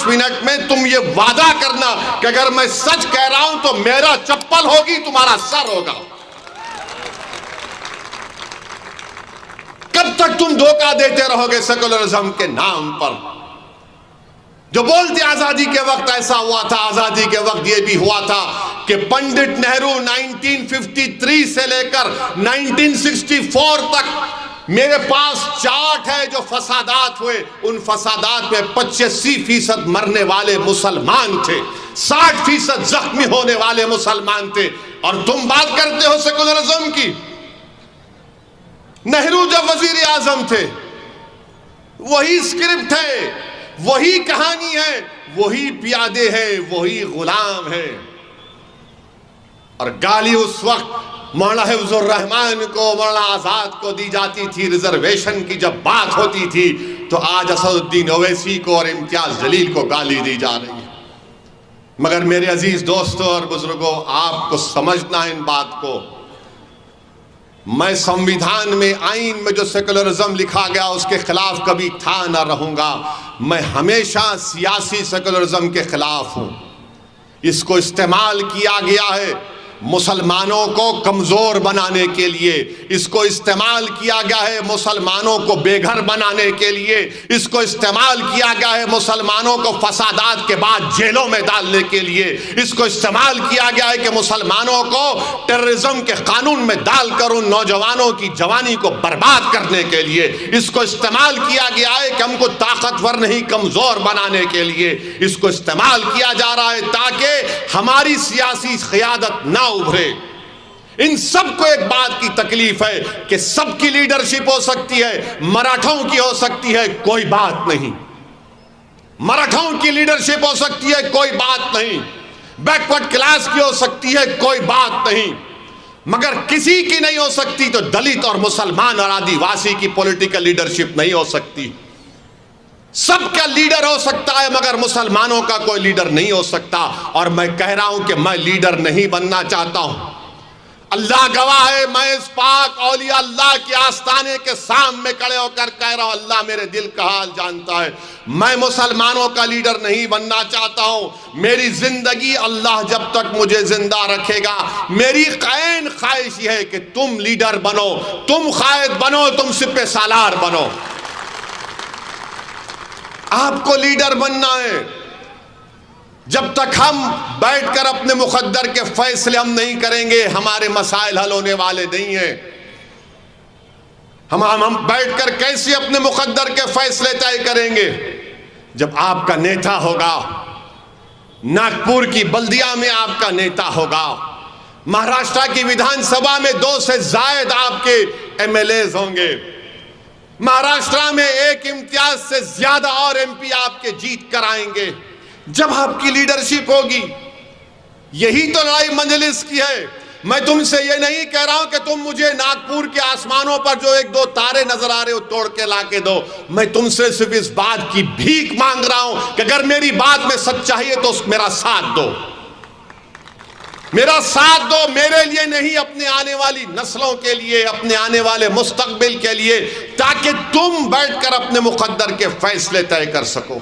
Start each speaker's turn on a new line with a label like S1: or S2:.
S1: 5 minute में तुम ये वादा करना कि अगर मैं सच कह रहा हूं तो मेरा चप्पल होगी, तुम्हारा सर होगा। कब तक तुम धोखा देते रहोगे सेकुलरिज्म के नाम पर? जो बोलते आजादी के वक्त ऐसा हुआ था, आजादी के वक्त ये भी हुआ था कि पंडित नेहरू 1953 से लेकर 1964 तक मेरे पास चार्ट है जो फसादात हुए, उन फसादात में 85% मरने वाले मुसलमान थे, 60% जख्मी होने वाले मुसलमान थे। और तुम बात करते हो सेकुलरिज्म की। नेहरू जब वजीर आजम थे, वही स्क्रिप्ट है, वही कहानी है, वही प्यादे है, वही गुलाम है। और गाली उस वक्त मौलाना हिफ्जुर रहमान को, मौलाना आजाद को दी जाती थी। रिजर्वेशन की जब बात होती थी तो आज असदुद्दीन ओवैसी को और इम्तियाज जलील को गाली दी जा रही है। मगर मेरे अजीज दोस्तों और बुजुर्गों, आपको समझना इन बात को। मैं संविधान में, आइन में जो सेकुलरिज्म लिखा गया उसके खिलाफ कभी था ना रहूंगा। मैं हमेशा सियासी सेकुलरिज्म के खिलाफ हूं। इसको इस्तेमाल किया गया है मुसलमानों को कमजोर बनाने के लिए, इसको इस्तेमाल किया गया है मुसलमानों को बेघर बनाने के लिए, इसको इस्तेमाल किया गया है मुसलमानों को फसादात के बाद जेलों में डालने के लिए, इसको इस्तेमाल किया गया है कि मुसलमानों को टेररिज्म के कानून में डालकर उन नौजवानों की जवानी को बर्बाद करने के लिए, इसको इस्तेमाल किया गया है कि हमको ताकतवर नहीं कमजोर बनाने के लिए, इसको इस्तेमाल किया जा रहा है ताकि हमारी सियासी क़यादत ना उभरे। इन सबको एक बात की तकलीफ है कि सबकी लीडरशिप हो सकती है, मराठों की हो सकती है, कोई बात नहीं। मराठों की लीडरशिप हो सकती है, कोई बात नहीं। बैकवर्ड क्लास की हो सकती है, कोई बात नहीं। मगर किसी की नहीं हो सकती तो दलित और मुसलमान और आदिवासी की पॉलिटिकल लीडरशिप नहीं हो सकती। सबका लीडर हो सकता है मगर मुसलमानों का कोई लीडर नहीं हो सकता। और मैं कह रहा हूं कि मैं लीडर नहीं बनना चाहता हूं। अल्लाह गवाह है, मैं इस पाक औलिया अल्लाह के आस्ताने के सामने खड़े होकर कह रहा हूं, अल्लाह मेरे दिल का हाल जानता है, मैं मुसलमानों का लीडर नहीं बनना चाहता हूं। मेरी जिंदगी अल्लाह जब तक मुझे जिंदा रखेगा, मेरी कैन ख्वाहिश है कि तुम लीडर बनो, तुम कायद बनो, तुम सिपह सालार बनो। आपको लीडर बनना है। जब तक हम बैठकर अपने मुकद्दर के फैसले हम नहीं करेंगे, हमारे मसाइल हल होने वाले नहीं हैं। हम बैठकर कैसे अपने मुकद्दर के फैसले तय करेंगे? जब आपका नेता होगा, नागपुर की बल्दिया में आपका नेता होगा, महाराष्ट्र की विधानसभा में 2 से ज्यादा आपके एमएलएज होंगे, महाराष्ट्र में 1 इम्तियाज से ज्यादा और एमपी आपके जीत कर आएंगे। जब आपकी लीडरशिप होगी, यही तो लड़ाई मंजलिस की है। मैं तुमसे ये नहीं कह रहा हूं कि तुम मुझे नागपुर के आसमानों पर जो 1-2 तारे नजर आ रहे हो तोड़ के लाके दो। मैं तुमसे सिर्फ इस बात की भीख मांग रहा हूं कि अगर मेरी बात में सच्चाई है तो मेरा साथ दो, मेरा साथ दो। मेरे लिए नहीं, अपने आने वाली नस्लों के लिए, अपने आने वाले मुस्तकबिल के लिए, ताकि तुम बैठकर अपने मुकद्दर के फैसले तय कर सको।